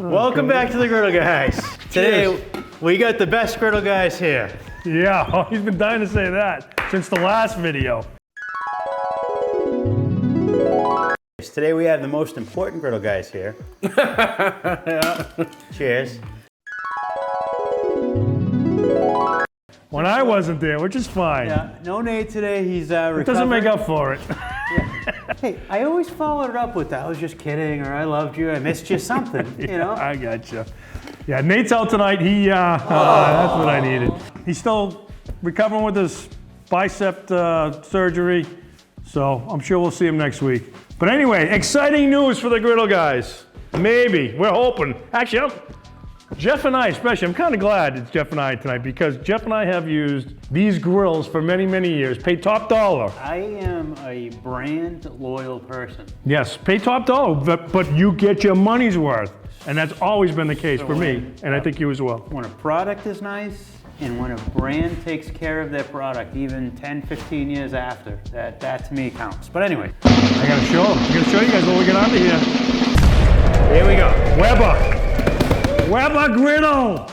Welcome back to the Griddle Guys. Today, we got the best Griddle Guys here. Yeah, he's been dying to say that since the last video. Today we have the most important Griddle Guys here. Yeah. Cheers. When I wasn't there, which is fine. Yeah, no Nate today, he's recovering. It doesn't make up for it. Hey, I always followed it up with I was just kidding, or I loved you, I missed you, something, you know? I got you. Yeah, Nate's out tonight. That's what I needed. He's still recovering with his bicep surgery, so I'm sure we'll see him next week. But anyway, exciting news for the Griddle Guys. Maybe, we're hoping. Actually, Jeff and I especially, I'm kind of glad it's Jeff and I tonight because Jeff and I have used these grills for many, many years, paid top dollar. I am a brand loyal person. Yes, pay top dollar, but you get your money's worth. And that's always been the case for me, and I think you as well. When a product is nice, and when a brand takes care of their product, even 10, 15 years after, that to me counts. But anyway. I gotta show you guys what we get under here. Here we go. Weber Griddle.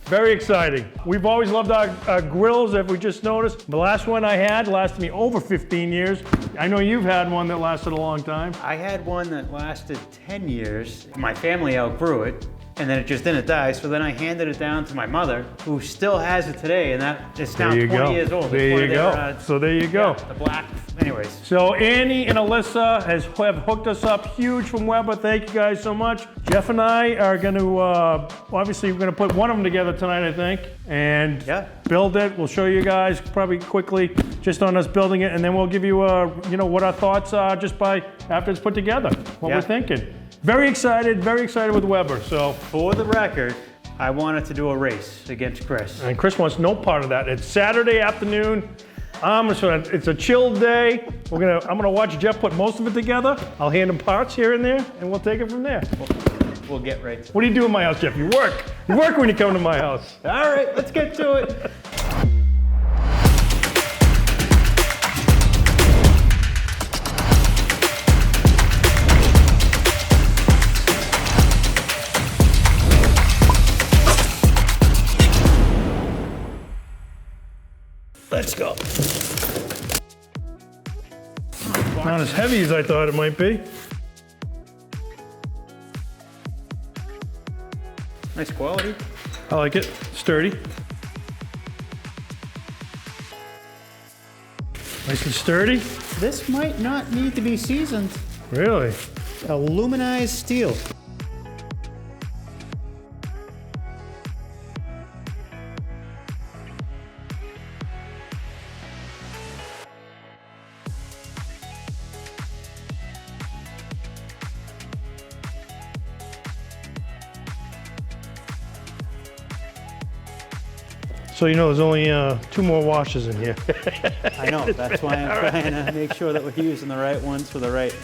Very exciting. We've always loved our grills, if we just noticed. The last one I had lasted me over 15 years. I know you've had one that lasted a long time. I had one that lasted 10 years. My family outgrew it, and then it just didn't die, so then I handed it down to my mother, who still has it today, and it's now 20 years old. There you go. So there you go. Yeah, the black, anyways. So Annie and Alyssa have hooked us up huge from Weber. Thank you guys so much. Jeff and I are going to, obviously we're going to put one of them together tonight, I think, and build it. We'll show you guys probably quickly just on us building it, and then we'll give you, what our thoughts are just by after it's put together, what we're thinking. Very excited with Weber. So for the record, I wanted to do a race against Chris. And Chris wants no part of that. It's Saturday afternoon. It's a chill day. I'm gonna watch Jeff put most of it together. I'll hand him parts here and there, and we'll take it from there. We'll get right to it. What do you do in my house, Jeff? You work. You work when you come to my house. All right, let's get to it. Let's go. Not as heavy as I thought it might be. Nice quality. I like it. Sturdy. Nice and sturdy. This might not need to be seasoned. Really? Aluminized steel. So you know there's only 2 more washes in here. I know, that's why I'm trying to make sure that we're using the right ones for the right.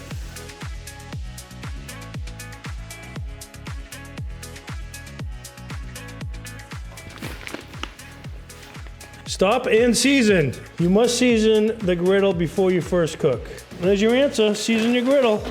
Stop and season. You must season the griddle before you first cook. There's your answer, season your griddle.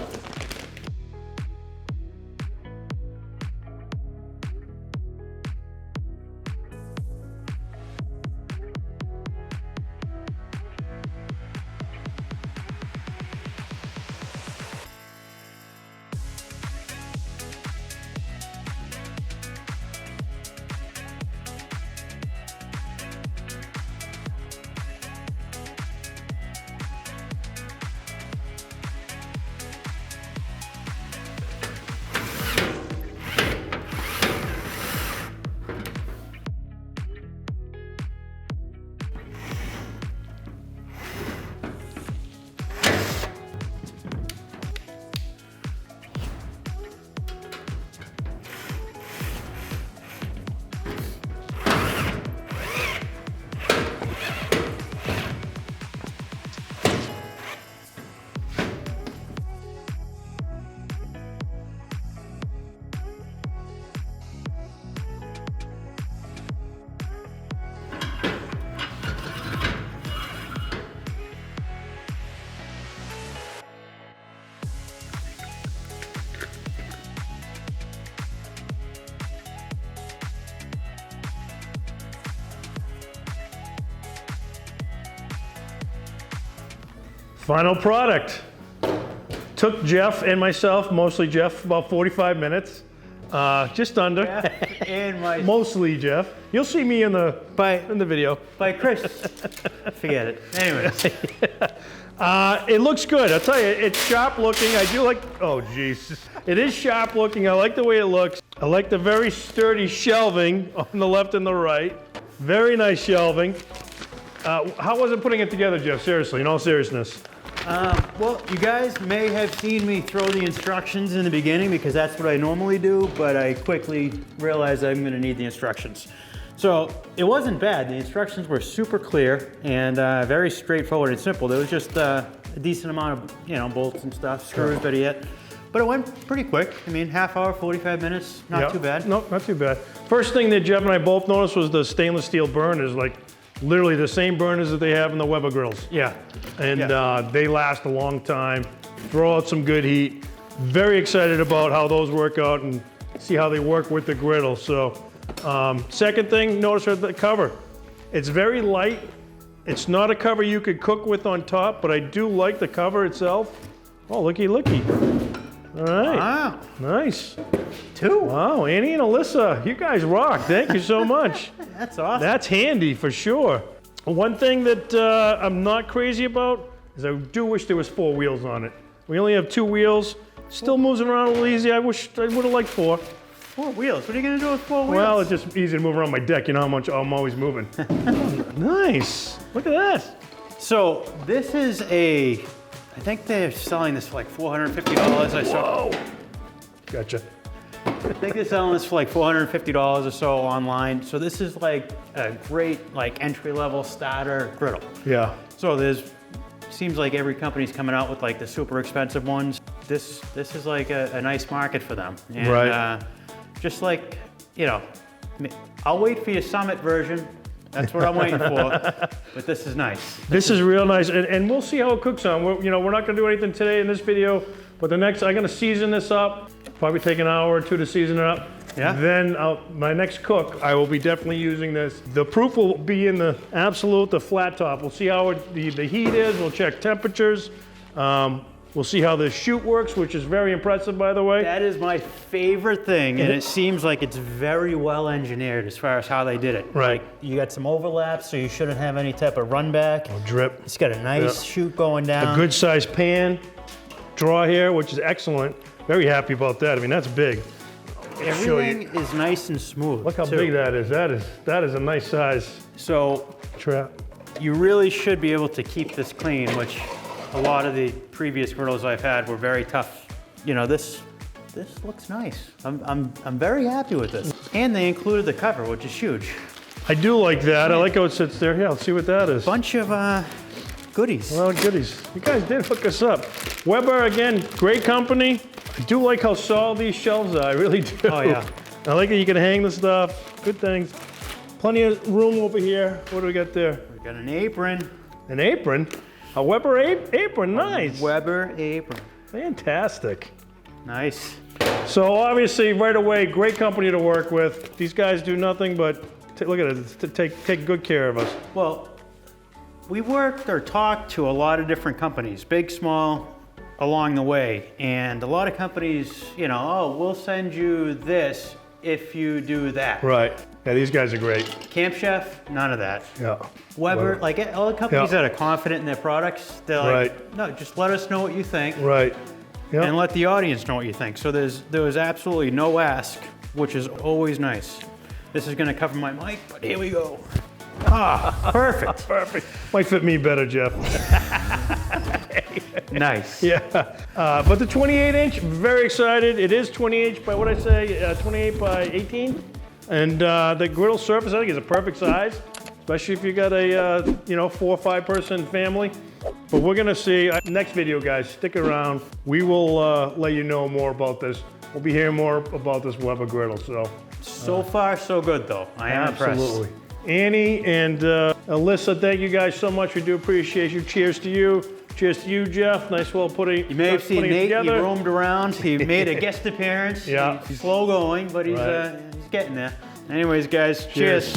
Final product. Took Jeff and myself, mostly Jeff, about 45 minutes. Just under. Yeah, and my mostly Jeff. You'll see me in the video. By Chris. Forget it. Anyways. It looks good. I'll tell you, it's sharp looking. I do like, oh geez. It is sharp looking. I like the way it looks. I like the very sturdy shelving on the left and the right. Very nice shelving. How was it putting it together, Jeff? Seriously, in all seriousness. Well, you guys may have seen me throw the instructions in the beginning because that's what I normally do, but I quickly realized I'm going to need the instructions. So it wasn't bad. The instructions were super clear and very straightforward and simple. There was just a decent amount of, bolts and stuff, screws, better yet. But it went pretty quick. I mean, half hour, 45 minutes, not too bad. No, not too bad. First thing that Jeff and I both noticed was the stainless steel burners, like literally the same burners that they have in the Weber grills. Yeah. And they last a long time, throw out some good heat. Very excited about how those work out and see how they work with the griddle. So, second thing, notice the cover. It's very light. It's not a cover you could cook with on top, but I do like the cover itself. Oh, looky, looky. All right. Wow. Nice. 2. Wow, Annie and Alyssa, you guys rock. Thank you so much. That's awesome. That's handy for sure. One thing that I'm not crazy about is I do wish there was 4 wheels on it. We only have 2 wheels. Still moves around a little easy. I wish I would have liked 4. 4 wheels? What are you going to do with 4 wheels? Well, it's just easy to move around my deck. You know how much I'm always moving. Nice. Look at that. So this is I think they're selling this for like $450. I saw. Whoa. Gotcha. I think they're selling this for like $450 or so online. So this is like a great entry-level starter griddle. Yeah. So seems like every company's coming out with like the super expensive ones. This is like a nice market for them. And, right. Just like, I'll wait for your Summit version. That's what I'm waiting for, but this is nice. This is real nice, and we'll see how it cooks on. We're not gonna do anything today in this video, but I'm gonna season this up. Probably take an hour or 2 to season it up. Yeah. Then my next cook, I will be definitely using this. The proof will be in the flat top. We'll see how the heat is. We'll check temperatures. We'll see how the chute works, which is very impressive, by the way. That is my favorite thing, and it seems like it's very well engineered as far as how they did it. Right. Like, you got some overlaps, so you shouldn't have any type of run back. Oh, drip. It's got a nice chute going down. A good sized pan, draw here, which is excellent. Very happy about that. I mean, that's big. Everything is nice and smooth. Look how big that is. That is a nice size So trap. You really should be able to keep this clean, which a lot of the previous griddles I've had were very tough. This looks nice. I'm very happy with this. And they included the cover, which is huge. I do like that. I like how it sits there. Yeah, let's see what that is. Bunch of goodies. Well, goodies. You guys did hook us up. Weber, again, great company. I do like how solid these shelves are. I really do. Oh, yeah. I like that you can hang the stuff. Good things. Plenty of room over here. What do we got there? We got an apron. An apron? A Weber apron, nice. Weber apron. Fantastic. Nice. So obviously, right away, great company to work with. These guys do nothing but, look at it, take good care of us. Well, we worked or talked to a lot of different companies, big, small, along the way. And a lot of companies, we'll send you this if you do that. Right. Yeah, these guys are great. Camp Chef, none of that. Yeah. Weber, like all the companies that are confident in their products, they're like, no, just let us know what you think. Right. Yep. And let the audience know what you think. So there was absolutely no ask, which is always nice. This is gonna cover my mic, but here we go. Ah, perfect. Perfect. Might fit me better, Jeff. Nice. Yeah. But the 28-inch, very excited. It is 28 by, 28 by 18. And the griddle surface, I think, is a perfect size, especially if you got a 4 or 5 person family. But we're gonna see next video, guys. Stick around. We will let you know more about this. We'll be hearing more about this Weber griddle. So far, so good, though. I am impressed. Absolutely. Annie and Alyssa, thank you guys so much. We do appreciate you. Cheers to you. Cheers to you, Jeff. Nice well putting. You may have seen Nate. He roamed around. He made a guest appearance. Yeah. He's slow going, but he's getting there. Anyways, guys, cheers.